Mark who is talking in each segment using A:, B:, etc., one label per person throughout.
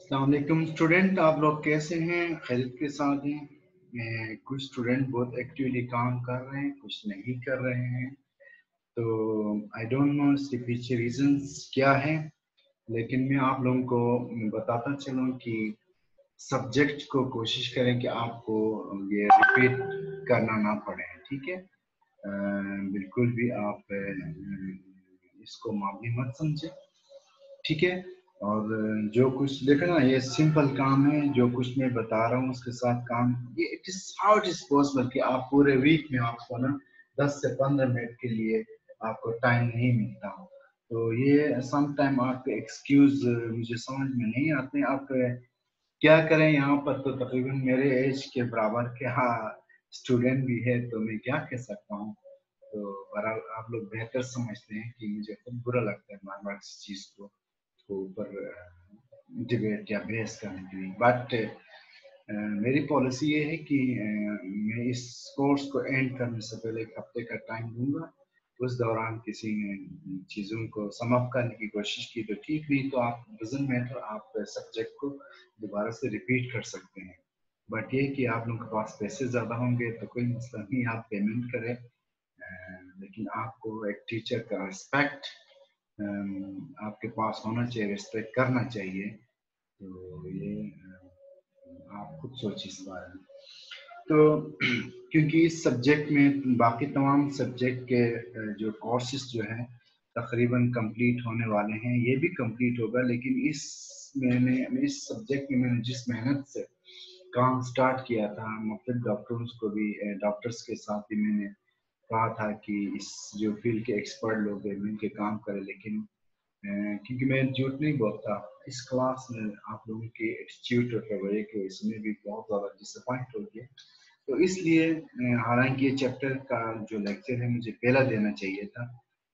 A: अस्सलाम वालेकुम स्टूडेंट, आप लोग कैसे हैं? खैरियत के साथ हैं? कुछ स्टूडेंट बहुत एक्टिवली काम कर रहे हैं, कुछ नहीं कर रहे हैं। तो आई डोंट नो इसके पीछे रीजंस क्या है, लेकिन मैं आप लोगों को बताता चलूं कि सब्जेक्ट को कोशिश करें कि आपको ये रिपीट करना ना पड़े। ठीक है, बिल्कुल भी आप इसको मामूली मत समझें। ठीक है, और जो कुछ देखना, ये सिंपल काम है। जो कुछ मैं बता रहा हूँ उसके साथ काम, ये it is how it is possible कि आप पूरे वीक में आपको ना 10 से 15 मिनट के लिए आपको टाइम नहीं मिलता हो। तो ये सम टाइम आपके एक्सक्यूज मुझे समझ में नहीं आते। आप क्या करें? यहाँ पर तो तकरीबन मेरे एज के बराबर के स्टूडेंट भी है, तो मैं क्या कह सकता हूँ। तो बहरहाल आप लोग बेहतर समझते हैं कि मुझे खुद बुरा लगता है बार बार इस चीज को ऊपर डिबेट या बहस करने के लिए। बट मेरी पॉलिसी ये है कि मैं इस कोर्स को एंड करने से पहले एक हफ्ते का टाइम दूंगा। उस दौरान किसी ने चीज़ों को सम अप करने की कोशिश की तो ठीक, नहीं तो आप डजंट मैटर, आप सब्जेक्ट को दोबारा से रिपीट कर सकते हैं। बट ये कि आप लोगों के पास पैसे ज़्यादा होंगे तो कोई मसला नहीं, आप पेमेंट करें। लेकिन आपको एक टीचर का रिस्पेक्ट आपके पास होना चाहिए, रिस्पेक्ट करना चाहिए। तो ये आप खुद सोचिए इस बारे में। तो क्योंकि इस सब्जेक्ट में बाकी तमाम सब्जेक्ट के जो कोर्सेज जो हैं तकरीबन कंप्लीट होने वाले हैं, ये भी कंप्लीट होगा। लेकिन इस सब्जेक्ट में मैंने जिस मेहनत से काम स्टार्ट किया था, मुख्तलिफ डॉक्टर्स के साथ भी मैंने कहा था कि इस जो फील्ड के एक्सपर्ट लोग हैं मिलकर काम करें। लेकिन क्योंकि मैं झूठ नहीं बोलता, इस क्लास में आप लोगों के एटीट्यूड और रवैये की वजह से मैं भी बहुत ज़्यादा डिसअपॉइंट हो गया। तो इसलिए हालांकि ये चैप्टर का जो लेक्चर है मुझे पहला देना चाहिए था,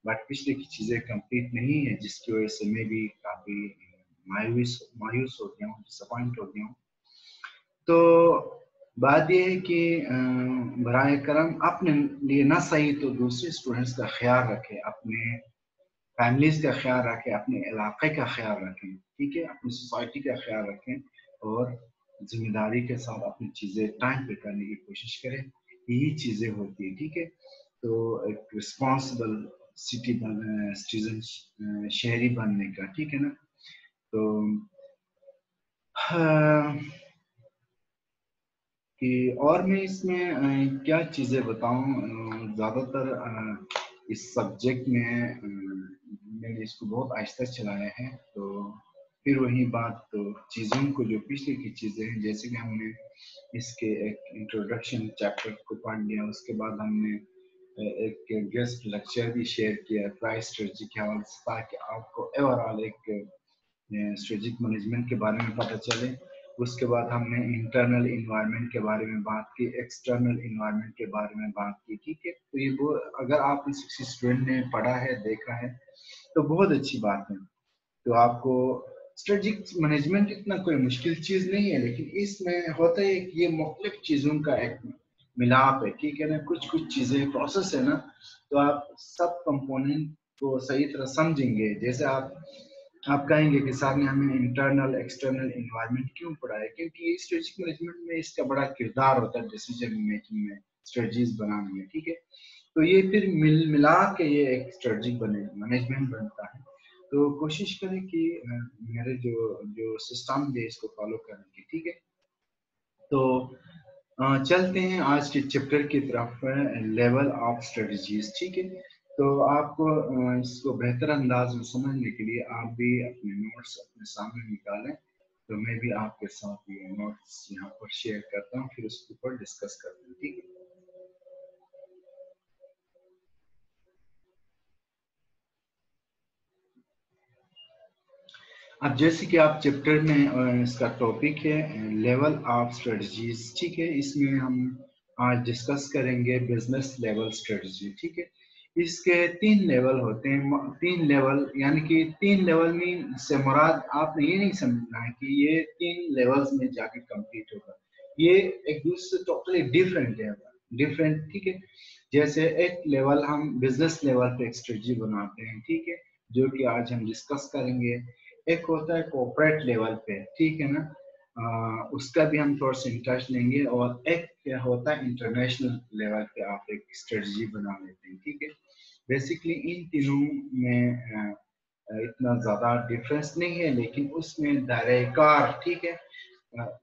A: बट पिछले की चीज़ें कंप्लीट नहीं है, जिसकी वजह से मैं भी काफ़ी मायूस मायूस हो गया हूँ, डिसअपॉइंट हो गया हूँ। तो बात यह है कि बराए करम अपने लिए ना सही तो दूसरे स्टूडेंट्स का ख्याल रखें, अपने फैमिलीज का ख्याल रखें, अपने इलाके का ख्याल रखें। ठीक है, अपनी सोसाइटी का ख्याल रखें और जिम्मेदारी के साथ अपनी चीज़ें टाइम पे करने की कोशिश करें। यही चीज़ें होती है। ठीक है, तो एक रिस्पॉन्सिबल सिटीजन शहरी बनने का, ठीक है ना। तो हाँ, कि और मैं इसमें क्या चीज़ें बताऊं। ज़्यादातर इस सब्जेक्ट में मैंने इसको बहुत आहिस्ता चलाया है। तो फिर वही बात, तो चीज़ों को जो पिछले की चीज़ें हैं, जैसे कि हमने इसके एक इंट्रोडक्शन चैप्टर को पढ़ लिया, उसके बाद हमने एक गेस्ट लेक्चर भी शेयर किया प्राइस स्ट्रेटजी के हवाले से, ताकि आपको ओवरऑल एक स्ट्रेटेजिक मैनेजमेंट के बारे में पता चले। उसके बाद हमने इंटरनल इन्वायरमेंट के बारे में बात की, एक्सटर्नल इन्वायरमेंट के बारे में बात की। ठीक है, तो ये वो अगर आप किसी स्टूडेंट ने पढ़ा है, देखा है, तो बहुत अच्छी बात है। तो आपको स्ट्रेटेजिक मैनेजमेंट इतना कोई मुश्किल चीज नहीं है, लेकिन इसमें होता है कि ये मुख्तलिफ चीजों का एक मिलाप है। ठीक है ना, कुछ कुछ चीजें प्रोसेस है ना, तो आप सब कंपोनेंट को सही तरह समझेंगे। जैसे आप कहेंगे कि सर ने हमें इंटरनल एक्सटर्नल इन्वायरमेंट क्यों पढ़ाया, क्योंकि स्ट्रेटेजिक मैनेजमेंट में इसका बड़ा किरदार होता है डिसीजन मेकिंग में, स्ट्रेटजीज बनाने में। ठीक है, तो ये फिर मिला के ये एक स्ट्रेटेजिक मैनेजमेंट बनता है। तो कोशिश करें कि मेरे जो जो सिस्टम है इसको फॉलो करने की। ठीक है, तो चलते हैं आज के चैप्टर की तरफ, लेवल ऑफ स्ट्रेटजीज। ठीक है, तो आपको इसको बेहतर अंदाज में समझने के लिए आप भी अपने नोट्स अपने सामने निकालें। तो मैं भी आपके साथ ये नोट्स यहाँ पर शेयर करता हूँ, फिर उसके ऊपर डिस्कस करते हैं। ठीक है, अब जैसे कि आप चैप्टर में इसका टॉपिक है लेवल ऑफ स्ट्रेटजीज। ठीक है, इसमें हम आज डिस्कस करेंगे बिजनेस लेवल स्ट्रेटजी। ठीक है, इसके 3 लेवल होते हैं। 3 लेवल यानी कि 3 लेवल में से मुराद आपने ये नहीं समझना है कि ये 3 लेवल्स में जाके कंप्लीट होगा। ये एक दूसरे से टोटली डिफरेंट है, डिफरेंट। ठीक है, जैसे एक लेवल हम बिजनेस लेवल पे एक स्ट्रेटजी बनाते हैं, ठीक है, जो कि आज हम डिस्कस करेंगे। एक होता है कॉर्पोरेट लेवल पे, ठीक है ना, उसका भी हम थोड़ा सा इंटरेस्ट लेंगे, और एक क्या होता है इंटरनेशनल लेवल पे आप एक स्ट्रेटजी बना लेते हैं, ठीक है। बेसिकली इन तीनों में इतना ज़्यादा डिफरेंस नहीं है, लेकिन उसमें दायरेकार, ठीक है,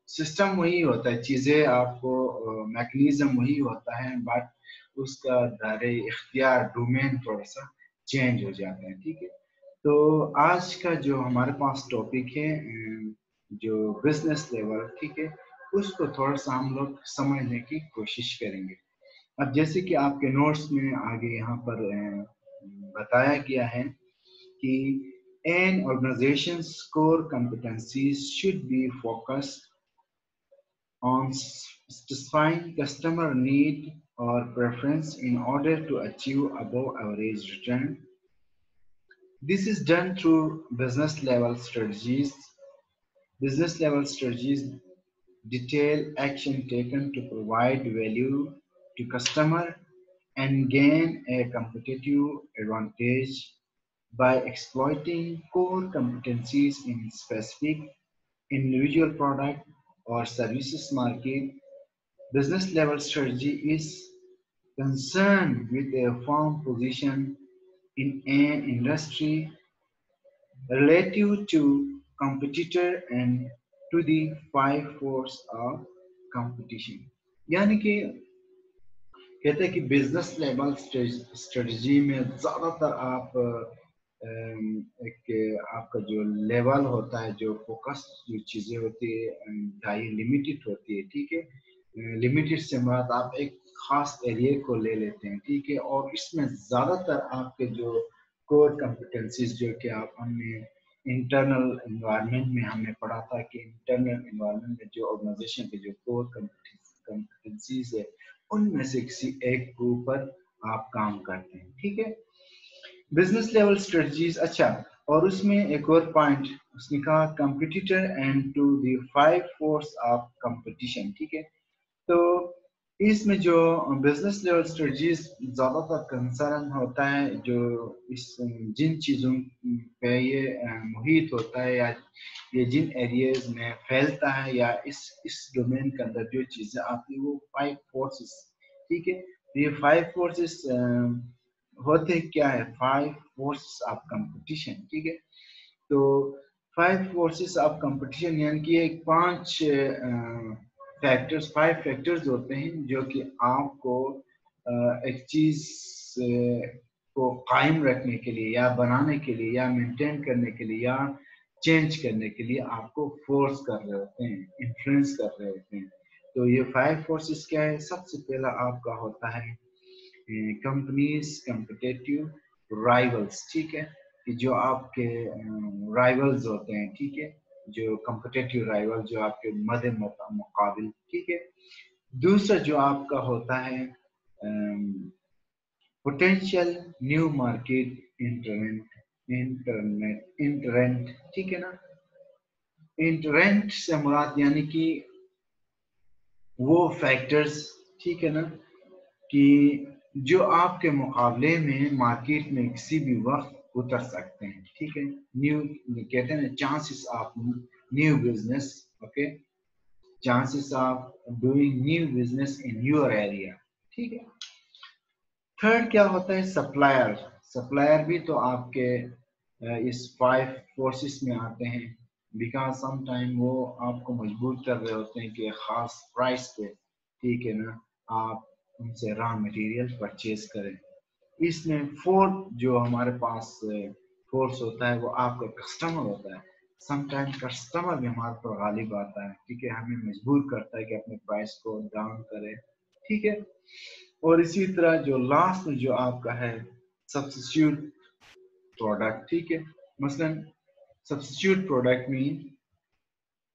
A: सिस्टम वही होता है, चीज़ें आपको मैकेनिज्म वही होता है, बट उसका दायरे इख्तियार डोमेन थोड़ा सा चेंज हो जाता है, ठीक है। तो आज का जो हमारे पास टॉपिक है जो बिजनेस लेवल, ठीक है, उसको थोड़ा सा हम लोग समझने की कोशिश करेंगे। अब जैसे कि आपके नोट्स में आगे यहाँ पर बताया गया है कि an organization's core competencies should be focused on specifying customer need or preference in order to achieve above average return. This is done through business level strategies. Business level strategies detail action taken to provide value to customer and gain a competitive advantage by exploiting core competencies in specific individual product or services market. Business level strategy is concerned with a firm position in an industry relative to competitor and to the five force of competition. यानी कि कहते हैं कि business level strategy में ज़्यादातर आप एक आपका जो लेवल होता है, जो फोकस जो चीज़ें होती है लिमिटेड होती है, ठीक है। लिमिटेड से मुराद आप एक खास एरिया को ले लेते हैं, ठीक है, और इसमें ज़्यादातर आपके जो कोर कॉम्पिटेंसीज जो कि आप हमने इंटरनल एनवायरनमेंट में हमने पढ़ा था कि इंटरनल एनवायरनमेंट में जो ऑर्गेनाइजेशन के जो कोर कॉम्पिटेंसीज है उनमें से किसी एक के ऊपर आप काम करते हैं, ठीक है। बिजनेस लेवल स्ट्रेटजीज, अच्छा, और उसमें एक और पॉइंट उसने कहा competitor and to the five force of competition, ठीक है। तो इसमें जो बिजनेस लेवल स्ट्रेटजीज ज्यादातर कंसर्न होता है जो इस जिन चीजों पे ये मुहित होता है या ये जिन एरियाज में फैलता है या इस डोमेन के अंदर जो चीजें आती है वो फाइव फोर्सेस, ठीक है। ये फाइव फोर्सेस होते क्या है, फाइव फोर्सेस ऑफ कंपटीशन, ठीक है। तो फाइव फोर्सेस ऑफ कंपटीशन यानी कि एक पांच फैक्टर्स, फाइव फैक्टर्स होते हैं जो कि आपको एक चीज को कायम रखने के लिए या बनाने के लिए या मेंटेन करने के लिए या चेंज करने के लिए आपको फोर्स कर रहे होते हैं, इन्फ्लुएंस कर रहे होते हैं। तो ये फाइव फोर्सेस क्या है, सबसे पहला आपका होता है कंपनीज कम्पिटिटिव राइवल्स, ठीक है, कि जो आपके राइवल्स होते हैं, ठीक है, जो कम्पिटिटिव राइवल जो आपके मध्य मुकाबिल, ठीक है। दूसरा जो आपका होता है पोटेंशियल न्यू मार्केट इंटरेंट, ठीक है ना। इंटरेंट से मुराद यानी कि वो फैक्टर्स, ठीक है ना, कि जो आपके मुकाबले में मार्केट में किसी भी वक्त उतर सकते हैं, ठीक है। न्यू कहते हैं ना chances of new business, okay, chances of doing new business in your area, ठीक है। थर्ड क्या होता है, सप्लायर। सप्लायर भी तो आपके इस फाइव फोर्सेस में आते हैं, बिकॉज सम टाइम वो आपको मजबूर कर रहे होते हैं कि एक खास प्राइस पे, ठीक है ना, आप उनसे रॉ मटेरियल परचेज करें। इसमें फोर्थ जो हमारे पास फोर्स होता है वो आपका कस्टमर होता है। समटाइम कस्टमर भी हमारे पर गालिब आता है, ठीक है, हमें मजबूर करता है कि अपने प्राइस को डाउन करें, ठीक है। और इसी तरह जो लास्ट में जो आपका है सब्स्टिट्यूट प्रोडक्ट, ठीक है। मसलन सब्स्टिट्यूट प्रोडक्ट में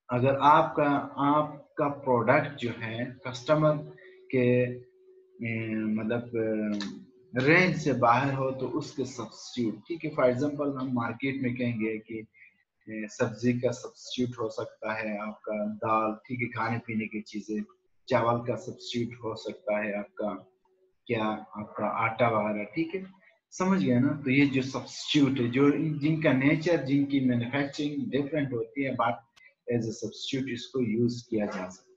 A: अगर आपका प्रोडक्ट जो है कस्टमर के मतलब रेंज से बाहर हो तो उसके सब्स्टिट्यूट, ठीक है। फॉर एग्जांपल हम मार्केट में कहेंगे कि सब्जी का सब्स्टिट्यूट हो सकता है आपका दाल, ठीक है, खाने पीने की चीजें, चावल का सब्स्टिट्यूट हो सकता है आपका क्या, आपका आटा वगैरह, ठीक है। समझ गया ना। तो ये जो सब्स्टिट्यूट है, जो जिनका नेचर, जिनकी मैन्युफैक्चरिंग डिफरेंट होती है, बट एज ए सब्स्टिट्यूट इसको यूज किया जा सकता है।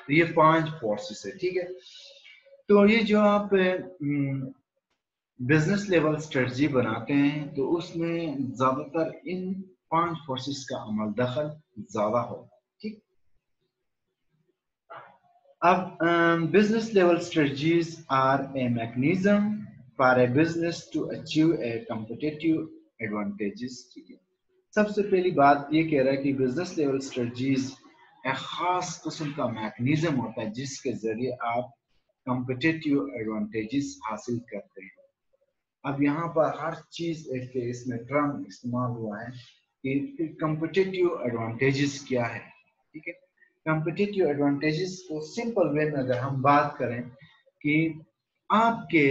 A: तो ये 5 फोर्सेस है, ठीक है। तो ये जो आप बिजनेस लेवल स्ट्रेटजी बनाते हैं तो उसमें ज्यादातर इन 5 फोर्सेस का अमल दखल ज्यादा हो, ठीक। अब business level strategies are a mechanism for a business to achieve a competitive advantages, ठीक है। सबसे पहली बात ये कह रहा है कि बिजनेस लेवल स्ट्रेटजीज एक खास किस्म का मैकेनिज्म होता है जिसके जरिए आप कॉम्पिटिटिव एडवांटेजेस हासिल करते हैं। अब यहाँ पर हर चीज एक इसमें टर्म इस्तेमाल हुआ है कि कॉम्पिटिटिव एडवांटेजेस क्या है, ठीक है। कॉम्पिटिटिव एडवांटेजेस को सिंपल वे में अगर हम बात करें कि आपके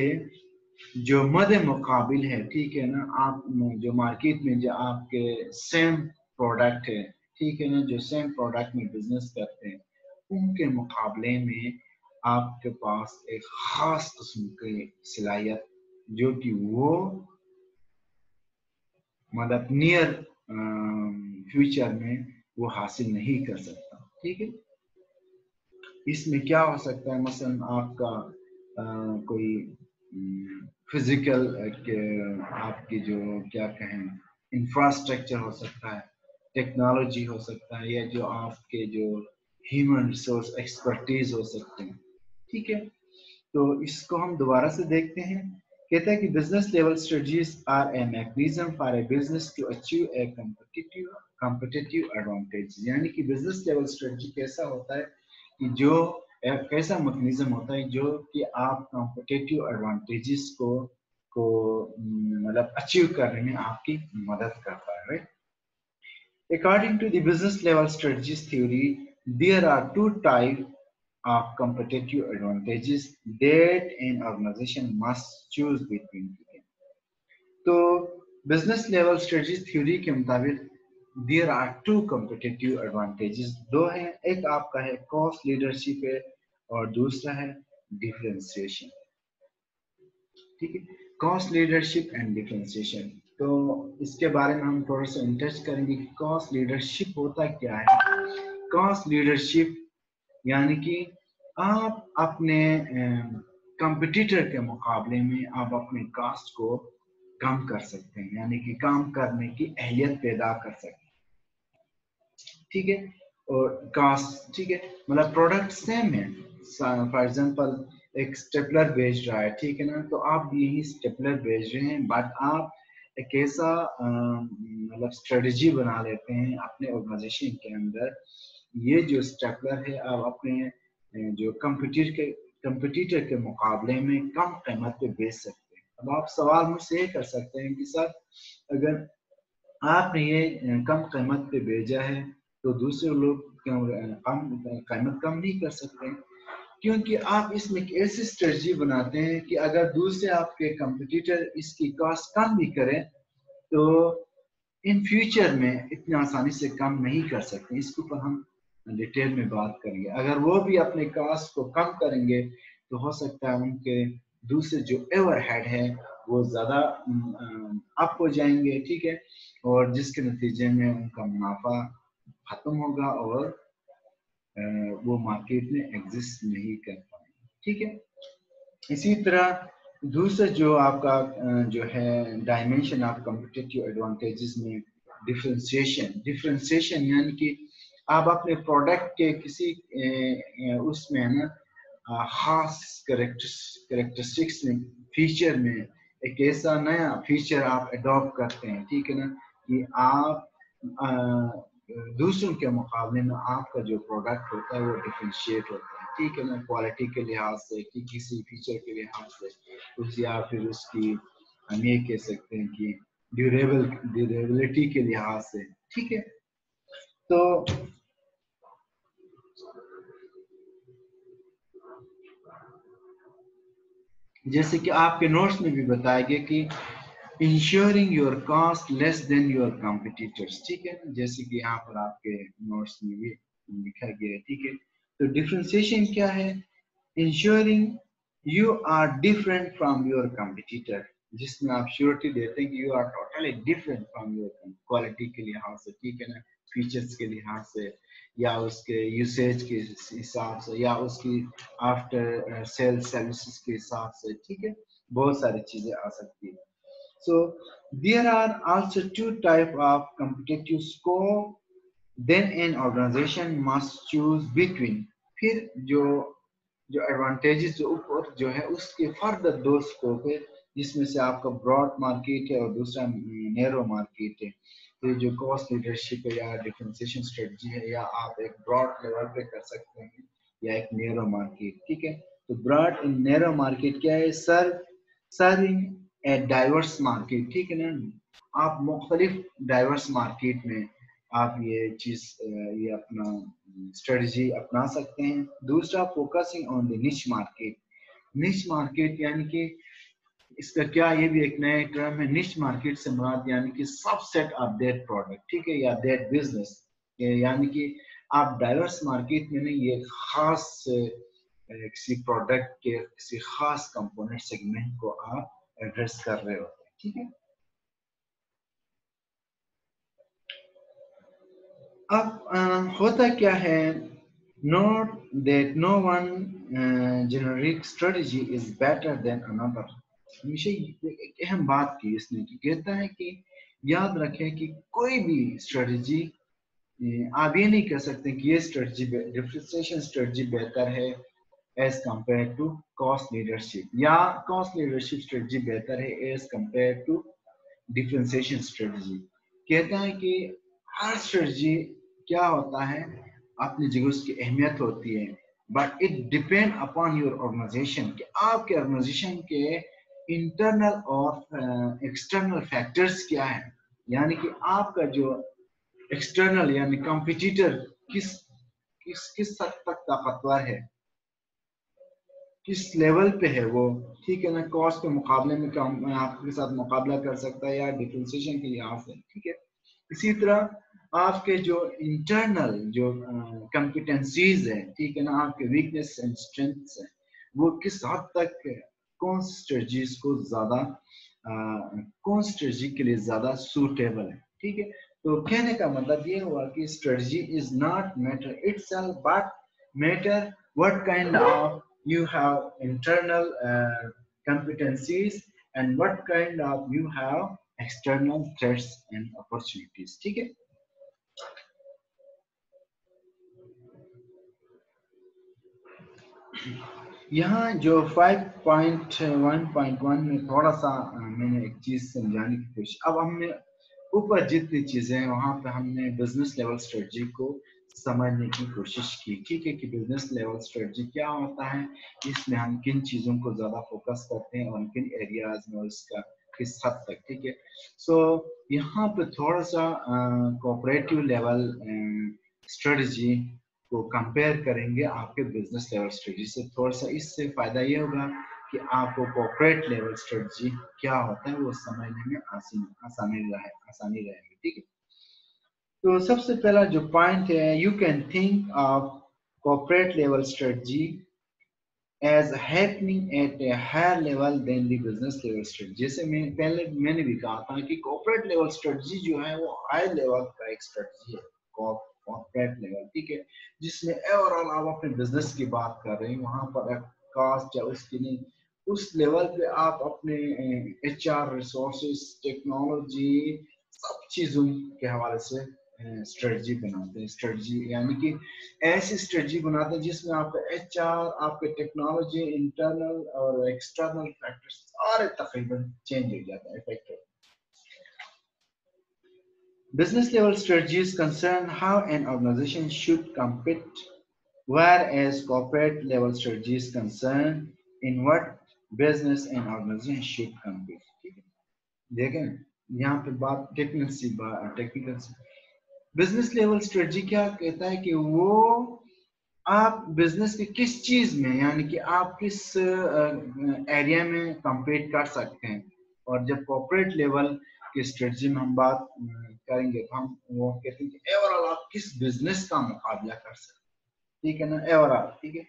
A: जो मदे मुकाबिल है, ठीक है ना, आप जो मार्केट में जो आपके सेम प्रोडक्ट है, ठीक है ना, जो सेम प्रोडक्ट में बिजनेस करते हैं उनके मुकाबले में आपके पास एक खास किस्म की सलाहियत जो कि वो मतलब नियर फ्यूचर में वो हासिल नहीं कर सकता, ठीक है। इसमें क्या हो सकता है, मसलन आपका कोई फिजिकल आपकी जो क्या कहें इंफ्रास्ट्रक्चर हो सकता है, टेक्नोलॉजी हो सकता है, या जो आपके जो ह्यूमन रिसोर्स एक्सपर्टीज हो सकते हैं, ठीक है। तो इसको हम दोबारा से देखते हैं। कहता है कि business level strategies are a mechanism for a business to achieve a competitive advantage. यानी कि बिजनेस लेवल स्ट्रेटजी कैसा होता है कि जो एक ऐसा मैकेनिज्म होता है जो कि आप कॉम्पिटिटिव एडवांटेजेस को मतलब अचीव करने में आपकी मदद करता है, right. According to the business level strategies theory, there are two types of competitive advantages that an organization must choose between. तो बिजनेस लेवल स्ट्रेटजी थ्योरी के मुताबिक there are two competitive advantages, दो हैं, एक आपका है कॉस्ट लीडरशिप है और दूसरा है डिफरेंशिएशन, ठीक है। कॉस्ट लीडरशिप एंड डिफरेंशिएशन, तो इसके बारे में हम थोड़ा सा इंटरेस्ट करेंगे कि कॉस्ट लीडरशिप होता क्या है। कॉस्ट लीडरशिप यानी कि आप अपने कंपटीटर के मुकाबले में आप अपने कॉस्ट को कम कर सकते हैं, यानी कि काम करने की अहलियत पैदा कर सकते हैं, ठीक है। और कॉस्ट, ठीक है, मतलब प्रोडक्ट सेम है। फॉर एग्जांपल एक स्टेपलर बेच रहा है, ठीक है ना, तो आप यही स्टेपलर बेच रहे हैं, बट आप एक ऐसा मतलब स्ट्रेटजी बना लेते हैं अपने ऑर्गेनाइजेशन के अंदर, ये जो स्टेपलर है आप अपने जो कंपटीटर के मुकाबले में कम कीमत पे बेच सकते हैं। अब आप सवाल मुझसे ये कर सकते हैं कि सर अगर आपने ये कम कीमत पे भेजा है तो दूसरे लोग क्यों कम कीमत कम नहीं कर सकते, क्योंकि आप इसमें एक ऐसी स्ट्रेटजी बनाते हैं कि अगर दूसरे आपके कंपटीटर इसकी कॉस्ट कम भी करें तो इन फ्यूचर में इतनी आसानी से कम नहीं कर सकते। इसके ऊपर हम डिटेल में बात करेंगे। अगर वो भी अपने कॉस्ट को कम करेंगे तो हो सकता है उनके दूसरे जो ओवरहेड है वो ज्यादा अप हो जाएंगे, ठीक है, और जिसके नतीजे में उनका मुनाफा खत्म होगा और वो मार्केट में एग्जिस्ट नहीं कर पाएंगे, ठीक है। इसी तरह दूसरा जो आपका जो है डायमेंशन ऑफ कॉम्पिटिटिव एडवांटेजेस में डिफरेंशिएशन यानी कि आप अपने प्रोडक्ट के किसी उसमें है ना खास करेक्टरिस्टिक्स में फीचर में एक ऐसा नया फीचर आप अडॉप्ट करते हैं, ठीक है ना, कि आप दूसरों के मुकाबले में आपका जो प्रोडक्ट होता है वो डिफरेंशिएट होता है, ठीक है ना, क्वालिटी के लिहाज से कि किसी फीचर के लिहाज से उस, या फिर उसकी हम ये कह सकते हैं कि ड्यूरेबिलिटी के लिहाज से, ठीक है। तो जैसे कि आपके नोट्स में भी बताया गया कि ensuring your cost less than your competitors, ठीक है, जैसे कि यहाँ पर आपके नोट्स में भी लिखा गया है, ठीक है। तो डिफरेंशिएशन क्या है? Ensuring you are different from your competitor, जिसमें आप श्योरिटी देते हैं कि you are totally different from your, quality के लिहाज से, ठीक है ना, फीचर्स के लिहाज से, या उसके यूसेज के हिसाब से, या उसकी आफ्टर सेल सर्विसेज के हिसाब से, ठीक है, बहुत सारी चीजें आ सकती है. So there are also two type of competitive score. Then an organization must choose between. फिर जो जो एडवांटेजेस जो ऊपर जो है उसके फर्दर दो स्कोप है, जिसमें से आपका ब्रॉड मार्केट है और दूसरा नैरो मार्केट है. तो जो कॉस्ट लीडरशिप है या डिफरेंशिएशन स्ट्रेटजी है, या आप एक ब्रॉड लेवल पे कर सकते हैं या एक नैरो मार्केट, ठीक है. तो ब्रॉड इन नैरो मार्केट क्या है? सर्विंग ए डाइवर्स मार्केट, ठीक है ना. आप मुख्तलिफ डाइवर्स मार्केट में आप ये चीज ये अपना स्ट्रेटजी अपना सकते हैं. दूसरा, फोकसिंग ऑन द निश मार्केट. निश मार्केट यानी कि इसका क्या, ये भी एक नया टर्म है. निश मार्केट से मुराद यानी कि सबसेट ऑफ दैट प्रोडक्ट, ठीक है, या दैट बिजनेस. यानी कि आप डाइवर्स मार्केट में नहीं, ये खास किसी प्रोडक्ट के किसी खास कंपोनेंट सेगमेंट को आप एड्रेस कर रहे होते हैं, ठीक है. अब होता क्या है, note that no one generic strategy is better than another. हमेशा एक अहम बात की इसने कि कहता है कि याद रखें कि कोई भी स्ट्रेटजी आप ये नहीं कह सकते कि ये स्ट्रेटजी डिफरेंशिएशन स्ट्रेटजी बेहतर है as compare to cost leadership, या कॉस्ट लीडरशिप स्ट्रेटजी बेहतर है as compare to differentiation strategy. कहता है कि हर स्ट्रेटजी क्या होता है, अपनी जगह उसकी अहमियत होती है, but it depend upon your organisation, कि आपके ऑर्गेनाइजेशन के इंटरनल और एक्सटर्नल फैक्टर्स क्या है. यानी कि आपका जो एक्सटर्नल यानी कंपटीटर किस किस किस हद तक ताकतवर है, किस लेवल पे है वो, ठीक है ना. कॉस्ट के मुकाबले में कम आपके साथ मुकाबला कर सकता है या डिफरेंशिएशन के लिहाज से, ठीक है. इसी तरह आपके जो इंटरनल जो कॉम्पिटेंसीज है, ठीक है ना, आपके वीकनेस एंड स्ट्रेंथ्स है, वो किस हद तक कौन स्ट्रेटजीज को ज्यादा कौन स्ट्रेटजी के लिए ज्यादा सूटेबल है, ठीक है. तो कहने का मतलब ये हुआ कि strategy is not matter itself, but matter what kind of you have internal competencies and what kind of you have external threats and opportunities, ठीक है. यहाँ जो 5.1.1 में थोड़ा सा मैंने एक चीज समझाने की कोशिश. अब हमने ऊपर जितनी चीजें हैं वहां पे हमने बिजनेस लेवल स्ट्रेटजी को समझने की कोशिश की, ठीक है, कि बिजनेस लेवल स्ट्रेटजी क्या होता है, इसमें हम किन चीजों को ज्यादा फोकस करते हैं और किन एरियाज में उसका किस हद तक, ठीक है. सो यहाँ पे थोड़ा सा कोऑपरेटिव लेवल स्ट्रेटजी को कंपेयर करेंगे आपके बिजनेस लेवल स्ट्रेटजी से. थोड़ा सा इससे फायदा ये होगा कि आपको कॉर्पोरेट लेवल स्ट्रेटजी क्या होता है वो समझने में आसानी रहेगी, ठीक है. तो सबसे पहला जो पॉइंट है, you can think of corporate level strategy as happening at a higher level than the business level strategy. जैसे मैंने भी कहा था कि कॉर्पोरेट लेवल स्ट्रेटजी जो है वो हाई लेवल का एक स्ट्रेटजी है, कॉर्पोरेट लेवल, ठीक है, जिसमें ओवरऑल आप अपने बिजनेस की बात कर रहे हैं. वहां पर कास्ट या उसकी नहीं, उस लेवल पे आप अपने HR रिसोर्सेज, टेक्नोलॉजी, सब चीजों के हवाले से स्ट्रेटजी बनाते हैं. स्ट्रेटजी यानी कि ऐसी स्ट्रेटजी बनाते हैं जिसमें आपका HR, आपके टेक्नोलॉजी, इंटरनल और एक्सटर्नल फैक्टर्स सारे तकरीबन चेंज हो जाते हैं, effect. Business level strategies concern how an organization should compete, whereas corporate level strategies concern in what business and organization should compete. ठीक है, देखें यहाँ पे बात टेक्निकल से. बिजनेस लेवल स्ट्रेटजी क्या कहता है कि वो आप बिजनेस के किस चीज में, यानी कि आप किस एरिया में compete कर सकते हैं. और जब कॉर्पोरेट लेवल की स्ट्रेटजी में हम बात करेंगे तो हम वो कहते हैं कि ओवरऑल आप किस बिजनेस का मुकाबला कर सकते हैं, ठीक है ना, ओवरऑल, ठीक है.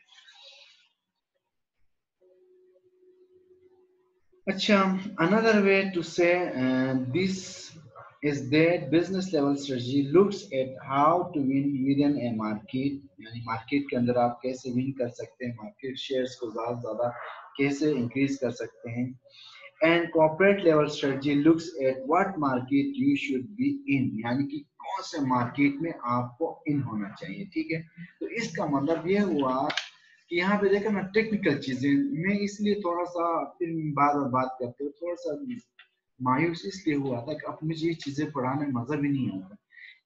A: अच्छा, another way to say this is that business level strategy looks at how to win within a market, यानी मार्केट के अंदर आप कैसे विन कर सकते हैं, मार्केट शेयर्स को ज़्यादा से ज़्यादा कैसे इंक्रीज कर सकते हैं. And corporate level strategy looks at what market you should be in, यानी कि कौन से मार्केट में आपको इन होना चाहिए. ठीक है, तो इसका मतलब ये हुआ कि यहाँ पे देखो ना टेक्निकल चीजें मैं इसलिए थोड़ा सा फिर बार बार बात करते हो थोड़ा सा मायूस इसलिए हुआ था कि अब मुझे ये चीजें पढ़ाने में मजा भी नहीं आता,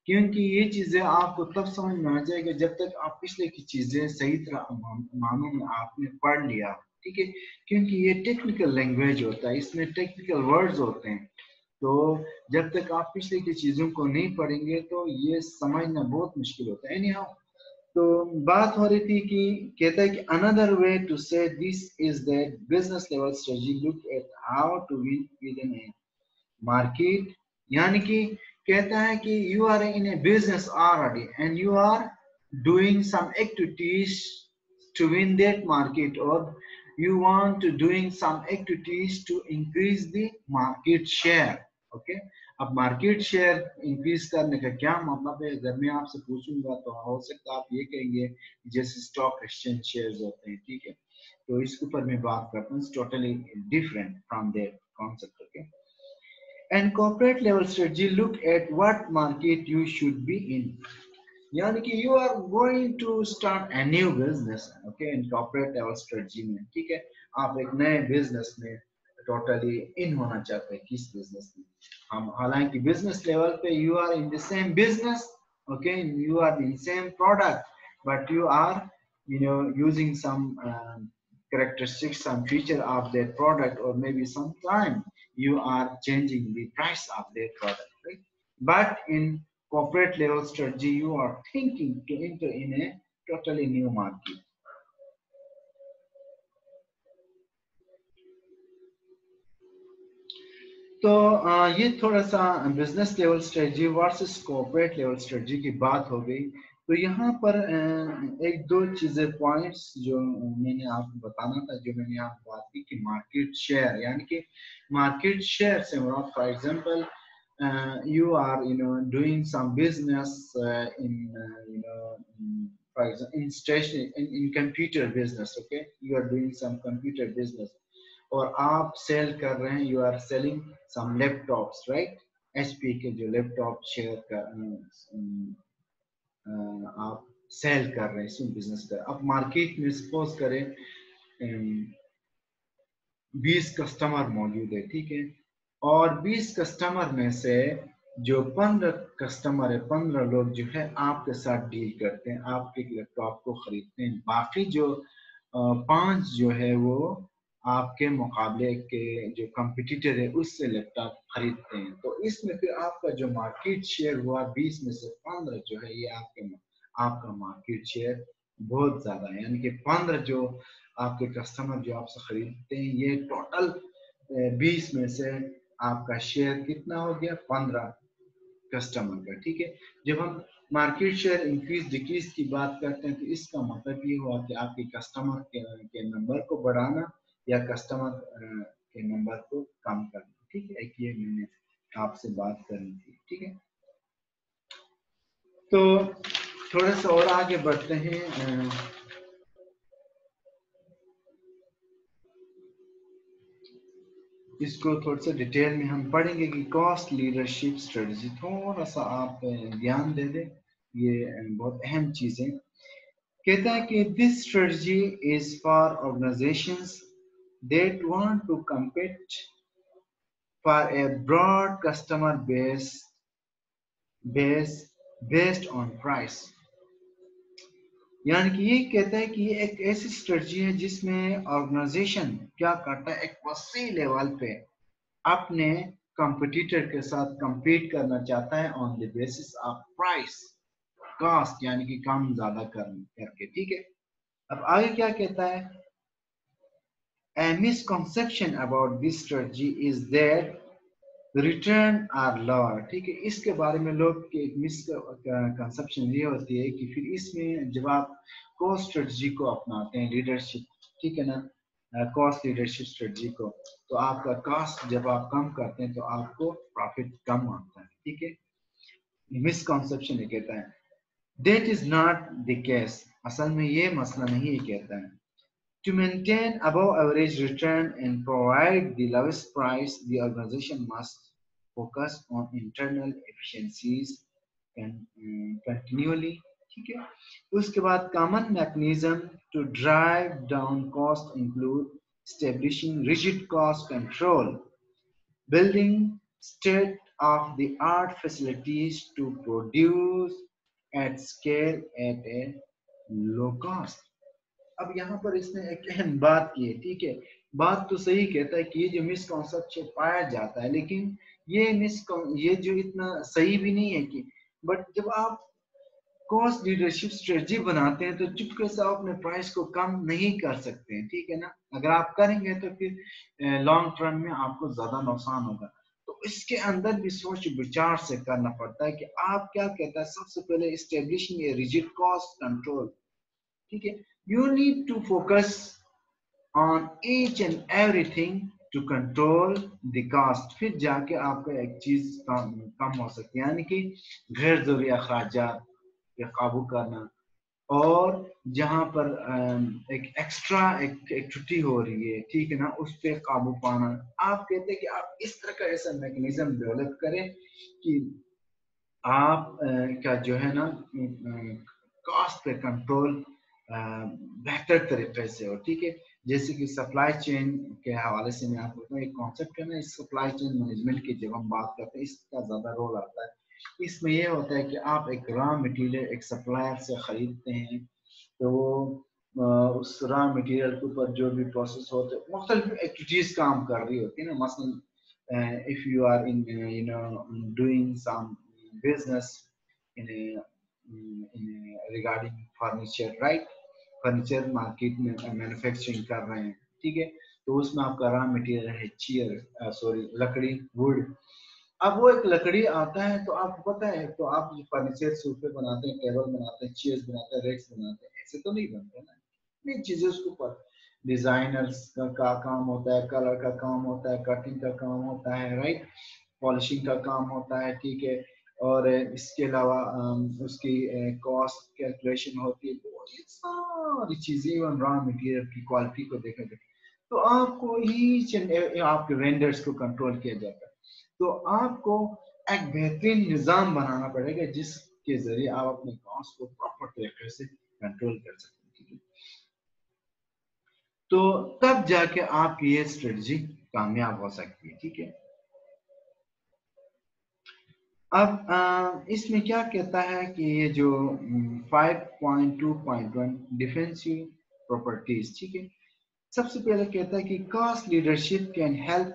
A: क्योंकि ये चीजें आपको तब समझ में आ जाएगा जब तक आप पिछले की चीजें सही तरह मानों में आपने पढ़ लिया. ठीक है, क्योंकि ये टेक्निकल लैंग्वेज होता है, इसमें टेक्निकल वर्ड्स होते हैं, तो जब तक आप पिछले की चीजों को नहीं पढ़ेंगे तो ये समझना बहुत मुश्किल होता है. एनी तो बात हो रही थी कि कहता है कि another way to say this is that business level strategy look at how to win within a market, यानी कि कहता है कि you are in a business already and you are doing some activities to win that market, और you want to doing some activities to increase the market share. Okay, अब market share increase करने का क्या मतलब है, अगर मैं आपसे पूछूंगा तो हो सकता है आप ये कहेंगे जैसे स्टॉक एक्सचेंज शेयर्स होते हैं. ठीक है, तो इसके ऊपर मैं बात करता हूँ, totally different from that concept. Okay, and corporate level strategy look at what market you should be in, यानी कि you are going to start a new business. Okay, in corporate level strategy में. ठीक है, आप एक नए business में totally in होना चाहते हैं. किस बिजनेस में, हम हालांकि बिजनेस लेवल पे you are in the same business, okay, you are in same product, but you are using some characteristics, some feature of that product, or maybe sometime you are changing the price of that product, right? But in corporate level strategy, you are thinking to enter in a totally new market. तो ये थोड़ा सा business level strategy versus corporate level strategy की बात हो गई. तो यहाँ पर एक दो चीजें पॉइंट्स जो मैंने आपको बताना था, जो मैंने आपको बात की कि मार्केट शेयर, यानी कि मार्केट शेयर से मुराद for example you are doing some business for example in station in computer business. Okay, you are doing some computer business, और आप सेल कर रहे हैं, you are selling some laptops, right. HP के जो laptop share कर आप cell कर रहे हैं, इसमें बिजनेस कर. अब मार्केट में सपोज करें 20 कस्टमर मौजूद है. ठीक है, और 20 कस्टमर में से जो 15 कस्टमर है, 15 लोग जो है आपके साथ डील करते हैं, आपके लैपटॉप को खरीदते हैं, बाकी जो 5 जो है वो आपके मुकाबले के जो कंपटीटर है उससे लैपटॉप खरीदते हैं. तो इसमें फिर आपका जो मार्केट शेयर हुआ 20 में से 15 जो है, ये आपका मार्केट शेयर बहुत ज्यादा है. यानी कि 15 जो आपके कस्टमर जो आपसे खरीदते हैं, ये टोटल 20 में से आपका शेयर कितना हो गया, 15 कस्टमर का. ठीक है, जब हम मार्केट शेयर इंक्रीज डिक्रीज की बात करते हैं तो इसका मतलब ये हुआ कि आपके कस्टमर के नंबर को बढ़ाना या कस्टमर के नंबर को कम करना. ठीक है, एक ये मैंने आपसे बात करनी थी. ठीक है, तो थोड़ा सा और आगे बढ़ते हैं. इसको थोड़ा सा डिटेल में हम पढ़ेंगे कि कॉस्ट लीडरशिप स्ट्रेटजी, थोड़ा सा आप ध्यान दे दें, ये बहुत अहम चीज है. कहता है कि this strategy is for organisations that want to compete for a broad customer base based on price. यानी कि ये कहता है कि ये एक ऐसी स्ट्रेटजी है जिसमें ऑर्गेनाइजेशन क्या करता है, एक वसी लेवल पे अपने कंपटीटर के साथ compete करना चाहता है on the basis of price, cost, यानी कि कम ज्यादा करके. ठीक है, अब आगे क्या कहता है, a misconception about this strategy is that return are lower. ठीक है, इसके बारे में लोग की एक मिसकंसेप्शन ये होती है कि फिर इसमें जब आप कॉस्ट स्ट्रेटजी को अपनाते हैं लीडरशिप, ठीक है ना, कॉस्ट लीडरशिप स्ट्रेटजी को, तो आपका कॉस्ट जब आप कम करते हैं तो आपको प्रॉफिट कम आता है, ठीक है। मिसकॉन्सेप्शन ये कहता है that is not the case, असल में ये मसला नहीं कहता है। To maintain above average return and provide the lowest price, the organization must focus on internal efficiencies continually, ठीक है। उसके बाद common mechanism to drive down cost include establishing rigid cost control, building state-of-the-art facilities to produce at scale at a low cost। अब यहाँ पर इसने एक अहम बात की है, ठीक है। बात तो सही कहता है कि ये जो मिसकॉन्सेप्शन पाया जाता है, लेकिन ये जो इतना सही भी नहीं है कि, बट जब आप कॉस्ट लीडरशिप स्ट्रेटजी बनाते हैं तो चुपके से आप अपने प्राइस को कम नहीं कर सकते हैं, ठीक है ना। अगर आप करेंगे तो फिर लॉन्ग टर्म में आपको ज्यादा नुकसान होगा। तो इसके अंदर भी सोच विचार से करना पड़ता है कि आप क्या कहता है। सबसे पहले establishing a rigid cost control, ठीक है। You need to focus on each and everything to control the cost, फिर जाके आपका एक चीज कम हो सकती है, यानी कि गैर जरूरी अखराजात पे काबू करना, और जहां पर एक एक्स्ट्रा एक छुट्टी हो रही है, ठीक है ना, उस पे काबू पाना। आप कहते हैं कि आप इस तरह का ऐसा मैकेनिज्म डेवलप करें कि आप का जो है ना कॉस्ट पे कंट्रोल बेहतर तरीके से हो, ठीक है। जैसे कि सप्लाई चेन के हवाले से मैं आपको बताऊं, एक कॉन्सेप्ट है ना, इस सप्लाई चेन मैनेजमेंट की जब हम बात करते हैं इसका ज्यादा रोल आता है। इसमें यह होता है कि आप एक रॉ मटेरियल एक सप्लायर से खरीदते हैं, तो उस रॉ मटेरियल के ऊपर जो भी प्रोसेस होते हैं, मुख्तलिफ एक्टिविटीज काम कर रही होती है ना। मसलन if you are in doing some business in regarding furniture, right? Furniture market में मैन्युफैक्चरिंग कर रहे हैं, ठीक है। तो उसमें आपका रॉ मटेरियल है चेयर, सॉरी लकड़ी, वुड। अब वो एक लकड़ी आता है तो आपको पता है, तो आप जो फर्नीचर सोफे बनाते हैं, टेबल बनाते हैं, चेयर्स बनाते हैं, रेक्स बनाते हैं, ऐसे तो नहीं बनते ना। नहीं, चीजें उसके ऊपर डिजाइनर्स का काम होता है, कलर का काम होता है, कटिंग का काम होता है, राइट, पॉलिशिंग का काम होता है, ठीक है। और इसके अलावा उसकी कॉस्ट कैलकुलेशन होती है, तो ये सारी चीजें रॉ मटेरियल की क्वालिटी को देखा जाए तो आपको ईच एंड आपके वेंडर्स को कंट्रोल किया जाता है। तो आपको एक बेहतरीन निजाम बनाना पड़ेगा जिसके जरिए आप अपने कॉस्ट को प्रॉपर तरीके से कंट्रोल कर सकते हैं, ठीक है। तो तब जाके आपकी ये स्ट्रेटजी कामयाब हो सकती है, ठीक है। अब इसमें क्या कहता है कि ये जो 5.2.1 डिफेंसिव प्रॉपर्टीज, ठीक है। सबसे पहले कहता है कि cost leadership can help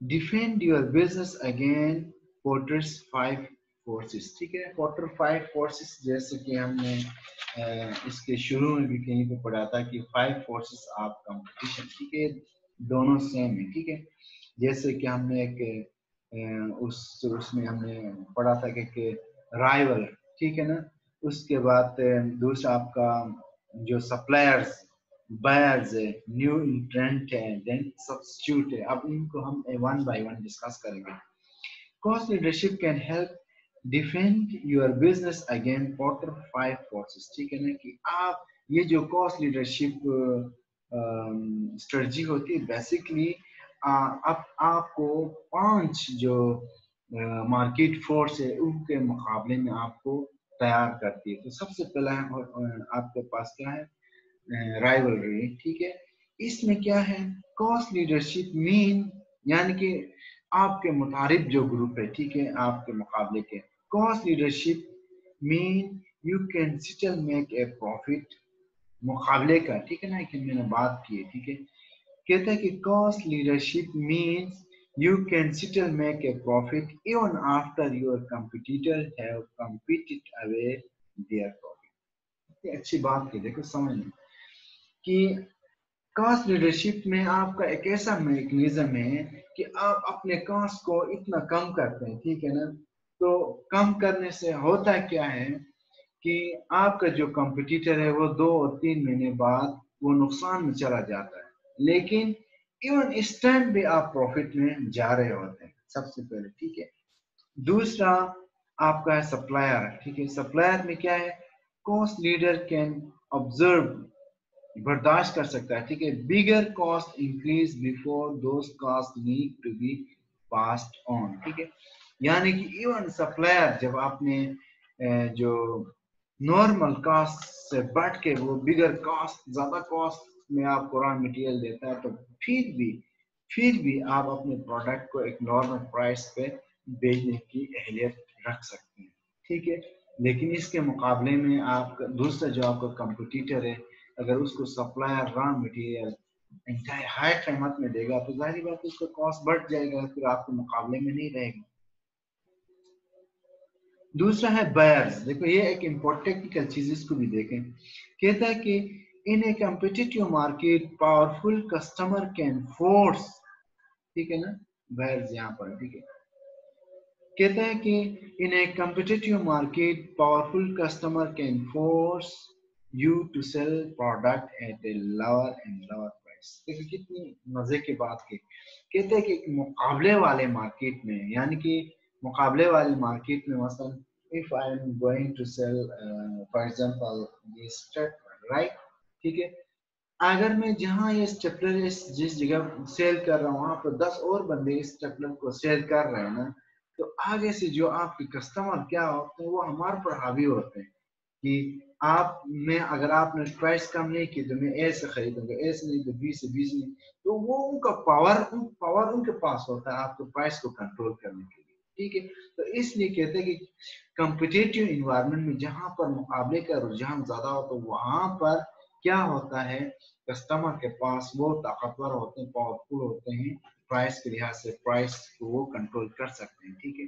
A: defend your business again porters 5 forces, ठीक है। पोर्टर 5 फोर्सेस जैसे कि हमने इसके शुरू में भी कहीं पे पढ़ा था कि 5 फोर्सेस ऑफ कंपटीशन, ठीक है, दोनों सेम है, ठीक है। जैसे कि हमने एक उसमें हमने पढ़ा था कि राइवल, ठीक है ना। उसके बाद दूसरा आपका जो सप्लायर्स, बायर्स है, न्यू इंट्रेंट है, देन सब्स्टिट्यूट है। अब इनको हम वन बाय वन डिस्कस करेंगे। Cost leadership can help defend your business again porter 5 forces, ठीक है ना। कि आप ये जो कॉस्ट लीडरशिप स्ट्रेटजी होती है बेसिकली अब आपको 5 जो मार्केट फोर्स है उनके मुकाबले में आपको तैयार करती है। तो सबसे पहला आपके पास क्या है, राइवलरी, ठीक है। इसमें क्या है, कॉस्ट लीडरशिप मीन यानी कि आपके मुतारिफ जो ग्रुप है, ठीक है, आपके मुकाबले के, cost leadership mean you can still make a profit, मुकाबले का, ठीक है ना, कि मैंने बात की है, ठीक है। कहता है कि cost leadership means you can still make a profit even after your competitor have competed away their profit। ये अच्छी बात की, देखो समझ में कि कॉस्ट लीडरशिप में आपका एक ऐसा मैकेनिज्म है कि आप अपने कॉस्ट को इतना कम करते हैं, ठीक है ना। तो कम करने से होता क्या है कि आपका जो कंपटीटर है वो 2 और 3 महीने बाद वो नुकसान में चला जाता है, लेकिन इवन इस टाइम भी आप प्रॉफिट में जा रहे होते हैं सबसे पहले, ठीक है। दूसरा आपका है सप्लायर, ठीक है। सप्लायर में क्या है, कॉस्ट लीडर कैन ऑब्जर्व, बर्दाश्त कर सकता है, ठीक है। Bigger cost increase before those cost need to be passed on, ठीक है। यानी कि इवन सप्लायर जब आपने जो नॉर्मल कॉस्ट से बढ़ के वो बिगर कॉस्ट, ज्यादा कॉस्ट में आपको रॉ मटेरियल देता है, तो फिर भी आप अपने प्रोडक्ट को एक नॉर्मल प्राइस पे बेचने की अहलियत रख सकते हैं, ठीक है। लेकिन इसके मुकाबले में आप दूसरा जो आपका कंपटीटर है, अगर उसको सप्लायर रॉ मटेरियल इंतहाई हाई कीमत में देगा तो जाहिर बात है उसका कॉस्ट बढ़ जाएगा, फिर आपके मुकाबले में नहीं रहेगा। दूसरा है बायर्स, देखो ये एक इम्पोर्टेंट टेक्निकल चीज, इसको भी देखें। कहता है कि in a competitive market powerful customer can force, ठीक है ना, बायर्स यहाँ पर, ठीक है। कहता है कि in a competitive market powerful customer can force you to sell product at a lower and lower price. देखो कितनी मजे की बात की। कहते हैं कि मुकाबले वाले मार्केट में, यानी कि मुकाबले वाले मार्केट में मसलन if I am going to sell for example this stapler, right, ठीक है। अगर मैं जहाँ ये स्टेपलर जिस जगह सेल कर रहा हूँ वहां पर 10 और बंदे इस स्टेपलर को सेल कर रहे हैं ना, तो आगे से जो आपके कस्टमर क्या होते हैं वो हमारे पर हावी होते हैं कि आप में अगर आपने प्राइस कम नहीं की तो मैं ए से खरीदूंगा, ए से नहीं तो बी से, बी से नहीं, तो वो उनका पावर उनके पास होता है आपको प्राइस को कंट्रोल करने के लिए, ठीक है। तो इसलिए कहते हैं कि कंपिटिटिव इन्वायरमेंट में जहां पर मुकाबले का रुझान ज्यादा हो तो वहां पर क्या होता है, कस्टमर के पास वो ताकतवर होते हैं, पावरफुल होते हैं, प्राइस के लिहाज से प्राइस को वो कंट्रोल कर सकते हैं, ठीक है।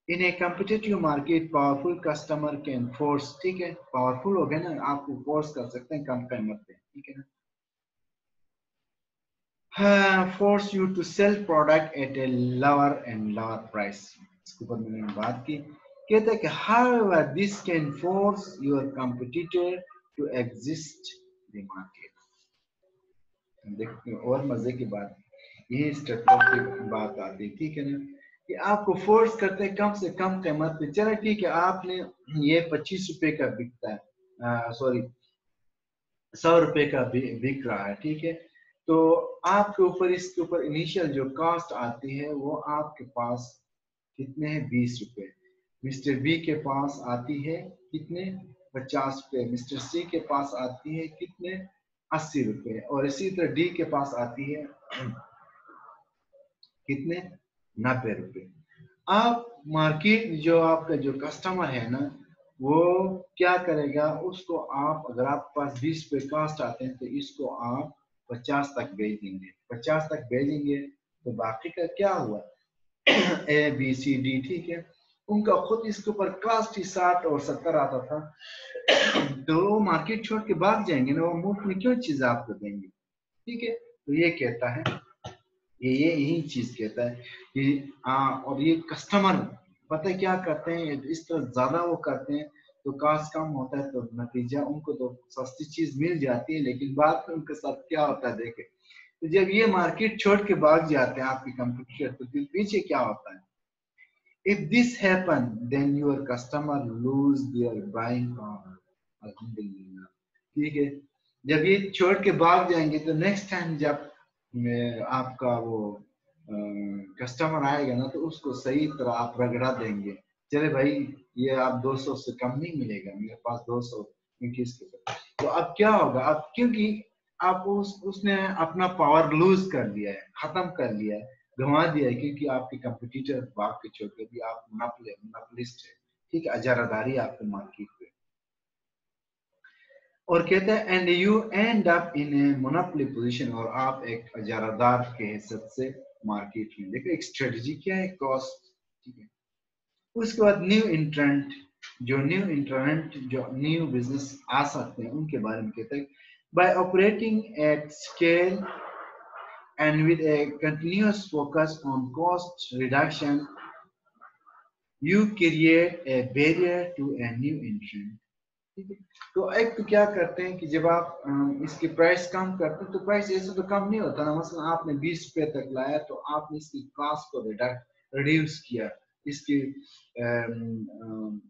A: In a competitive market powerful customer can force, ठीक है, पावरफुल हो गए ना, आपको फोर्स कर सकते हैं कम कीमत पे, ठीक है ना, force you to sell product at a lower and lower price. इसके ऊपर मैंने बात की। कहते हैं कि however this can force your competitor to exist the market। देखते हैं और मजे की बात, यही स्टेटमेंट की बात आती है, ठीक है ना, कि आपको फोर्स करते हैं कम से कम कीमत पे। चलो ठीक है, आपने ये 25 रुपए का बिकता है, सॉरी 100 रुपए का बिक रहा है, ठीक है। तो आपके ऊपर इसके ऊपर इनिशियल जो कॉस्ट आती है वो आपके पास कितने हैं, 20 रुपए। मिस्टर बी के पास आती है कितने, 50 रुपए। मिस्टर सी के पास आती है कितने, 80 रुपए। और इसी तरह डी के पास आती है कितने, 90 रुपए। आप मार्केट जो आपका जो कस्टमर है ना, वो क्या करेगा, उसको आप अगर आपके पास 20 रुपए कास्ट आते हैं तो इसको आप 50 तक भेज देंगे, 50 तक भेजेंगे तो बाकी का क्या हुआ, ए बी सी डी, ठीक है, उनका खुद इसके ऊपर कास्ट ही 60 और 70 आता था, तो वो मार्केट छोड़ के भाग जाएंगे ना, वो मुफ्त में क्यों चीज आपको देंगे, ठीक है। तो ये कहता है, ये यही चीज कहता है कि और ये कस्टमर पता है क्या करते हैं, इस तरह ज्यादा वो करते हैं तो कास्ट कम होता है, तो नतीजा उनको तो सस्ती चीज मिल जाती है, लेकिन बाद में उनके साथ क्या होता है देखे, तो जब ये मार्केट छोड़ के भाग जाते हैं आपके कंपटीटर, तो फिर पीछे क्या होता है, if this happen then your customer lose their buying power. अल्हम्दुलिल्लाह, ठीक है। जब ये छोड़ के भाग जाएंगे तो नेक्स्ट टाइम जब आपका वो कस्टमर आएगा ना, तो उसको सही तरह आप रगड़ा देंगे, चले भाई ये आप 200 से कम नहीं मिलेगा, मेरे पास 200 क्योंकि इसके साथ। तो अब क्या होगा, अब क्योंकि आप उसने अपना पावर लूज कर दिया है, खत्म कर लिया है, गंवा दिया है, क्योंकि आपके कंपटीटर भाग के छोड़ के भी आप मोनोपोलिस्ट है, ठीक है, अजारादारी आपके मार्केट पे। और कहते हैं and you and up in a monopoly position, और आप एक अजारादार के हैसियत से मार्केट में। देखो एक स्ट्रेटजी क्या है, कॉस्ट, ठीक है। उसके बाद जो न्यू बिजनेस आ सकते हैं उनके बारे में कहते हैं, bye operating at scale and with a continuous focus on cost reduction, you create a barrier to a new entrant, ठीक है। तो एक तो क्या करते हैं कि जब आप इसकी प्राइस कम करते हैं तो प्राइस ऐसे तो कम नहीं होता ना, मसलन आपने 20 रुपए तक लाया तो आपने इसकी कॉस्ट को रिड्यूस किया, इसकी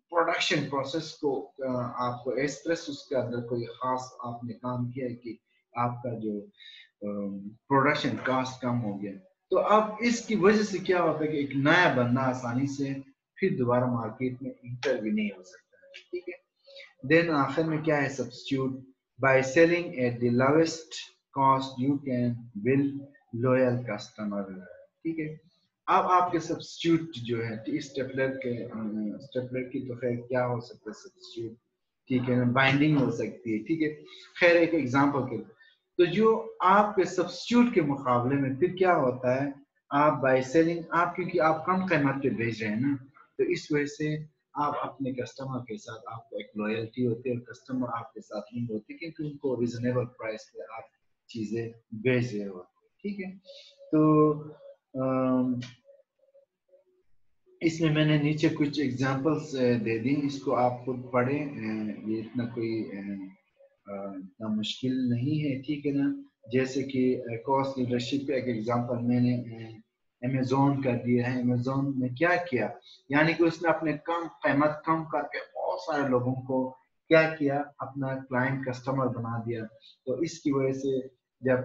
A: प्रोडक्शन प्रोसेस को आपको एक्सप्रेस उसके अंदर कोई खास आपने काम किया है कि आपका जो प्रोडक्शन कॉस्ट कम हो गया, तो अब इसकी वजह से क्या होता है कि एक नया बंदा आसानी से फिर दोबारा मार्केट में इंटर भी नहीं हो सकता है, ठीक है। देन आखिर में क्या है, substitute by selling at the lowest cost you can build loyal customer, ठीक है। अब आपके सब्स्टिट्यूट जो है स्टेपलर की तो खैर क्या हो सकता है सब्स्टिट्यूट, ठीक है, बाइंडिंग हो सकती है, ठीक है। खैर एक एग्जांपल के, तो जो आपके सब्स्टिट्यूट के मुकाबले में फिर क्या होता है, आप बाय सेलिंग, आप क्योंकि आप कम कीमत पे भेज रहे हैं ना, तो इस वजह से आप अपने कस्टमर के साथ आपको एक लॉयल्टी होती है, और कस्टमर आपके साथ नहीं होती क्योंकि उनको रिजनेबल प्राइस पे आप चीजें भेज रहे हो, ठीक है। तो इसमें मैंने नीचे कुछ एग्जांपल्स दे दी, इसको आप खुद पढ़ें, ये इतना कोई इतना मुश्किल नहीं है, ठीक है ना। जैसे कि कॉस्ट लीडरशिप का एक एग्जांपल मैंने अमेजोन का दिया है। अमेजोन ने क्या किया, यानी कि उसने अपने कम कीमत कम करके बहुत सारे लोगों को क्या किया, अपना क्लाइंट कस्टमर बना दिया। तो इसकी वजह से जब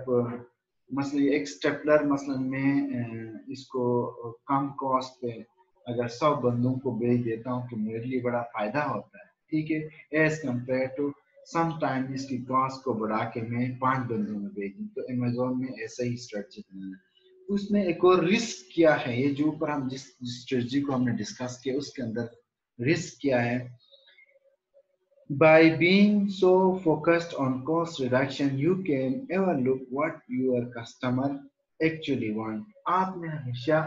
A: मसलन एक स्टेपलर मसलन में इसको कम कॉस्ट पे अगर 100 बंदों को बेच देता हूँ तो मेरे लिए बड़ा फायदा होता है, ठीक है, as compare to some time इसकी कॉस्ट को बढ़ा के मैं 5 बंदों में बेच दूँ। तो अमेजोन में ऐसा ही स्ट्रेटजी बनाना है। उसने एक और रिस्क किया है, ये जो ऊपर हम जिस स्ट्रेटजी को हमने डिस्कस किया उसके अंदर रिस्क किया है, by being so focused on cost reduction, you can overlook what your customer actually want. आपने हमेशा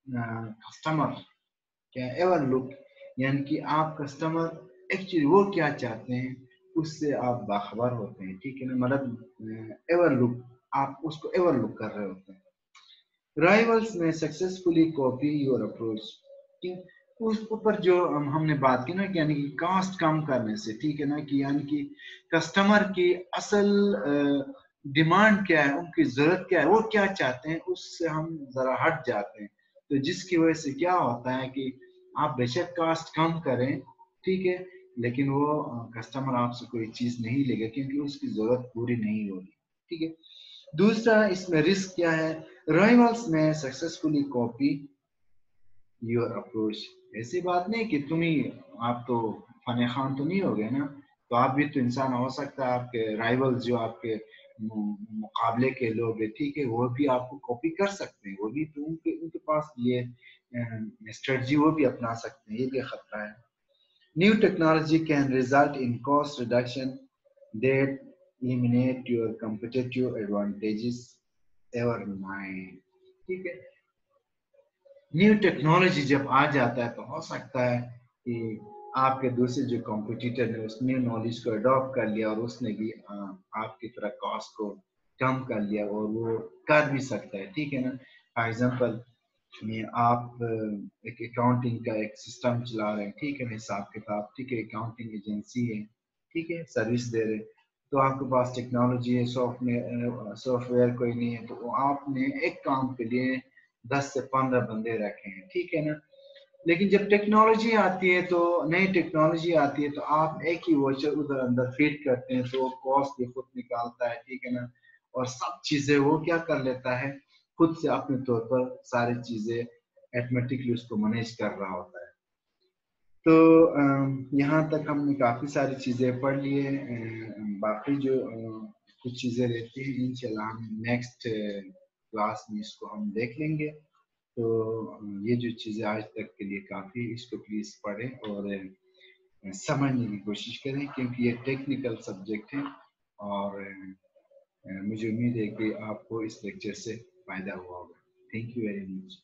A: कस्टमर क्या overlook, यानी कि आप कस्टमर एक्चुअली वो क्या चाहते हैं उससे आप बाखबर होते हैं, ठीक है ना, मतलब overlook, आप उसको overlook कर रहे होते हैं। राइवल्स में सक्सेसफुली कॉपी योर अप्रोच, उस ऊपर जो हमने बात की ना कि यानी कि कास्ट कम करने से, ठीक है ना, कि यानी कि कस्टमर की असल डिमांड क्या है, उनकी जरूरत क्या है, वो क्या चाहते हैं, उससे हम जरा हट जाते हैं। तो जिसकी वजह से क्या होता है कि आप बेशक कास्ट कम करें, ठीक है, लेकिन वो कस्टमर आपसे कोई चीज नहीं लेगा क्योंकि उसकी जरूरत पूरी नहीं होगी, ठीक है। दूसरा इसमें रिस्क क्या है, राइवल्स में सक्सेसफुली कॉपी योर अप्रोच। ऐसी बात नहीं कि तुम ही, आप तो फने खान तो नहीं हो गए ना, तो आप भी तो इंसान हो सकता है, आपके राइवल्स जो आपके मुकाबले के लोग हैं, ठीक है, वो भी आपको कॉपी कर सकते हैं, वो भी तो उनके उनके पास ये स्ट्रेटजी वो भी अपना सकते हैं, ये भी खतरा है। New technology can result in cost reduction that eliminate your competitive advantages overnight, ठीक है। न्यू टेक्नोलॉजी जब आ जाता है तो हो सकता है कि आपके दूसरे जो कॉम्पिटिटर ने उस न्यू नॉलेज को अडॉप्ट कर लिया और उसने भी आपकी तरह कॉस्ट को कम कर लिया, और वो कर भी सकता है, ठीक है ना। फॉर एग्जांपल में आप एक अकाउंटिंग का एक सिस्टम चला रहे हैं, ठीक है, हिसाब किताब, ठीक है, अकाउंटिंग एजेंसी है, ठीक है, सर्विस दे रहे, तो आपके पास टेक्नोलॉजी है, सॉफ्टवेयर कोई नहीं है, तो आपने एक काम के लिए 10 से 15 बंदे रखे हैं, ठीक है ना। लेकिन जब टेक्नोलॉजी आती है, तो नई टेक्नोलॉजी आती है, तो आप एक ही वॉचर उधर अंदर फीड करते हैं तो कॉस्ट भी खुद निकालता है, ठीक है ना, और सब चीजें वो क्या कर लेता है, खुद से अपने तौर पर सारी चीजें ऑटोमेटिकली उसको मैनेज कर रहा होता है। तो यहाँ तक हमने काफी सारी चीजें पढ़ लिए, बाकी जो कुछ चीजें रहती हैं इंशाल्लाह हम नेक्स्ट क्लास में इसको हम देख लेंगे। तो ये जो चीजें आज तक के लिए काफी, इसको प्लीज पढ़ें और समझने की कोशिश करें क्योंकि ये टेक्निकल सब्जेक्ट है, और मुझे उम्मीद है कि आपको इस लेक्चर से फायदा हुआ होगा। Thank you very much.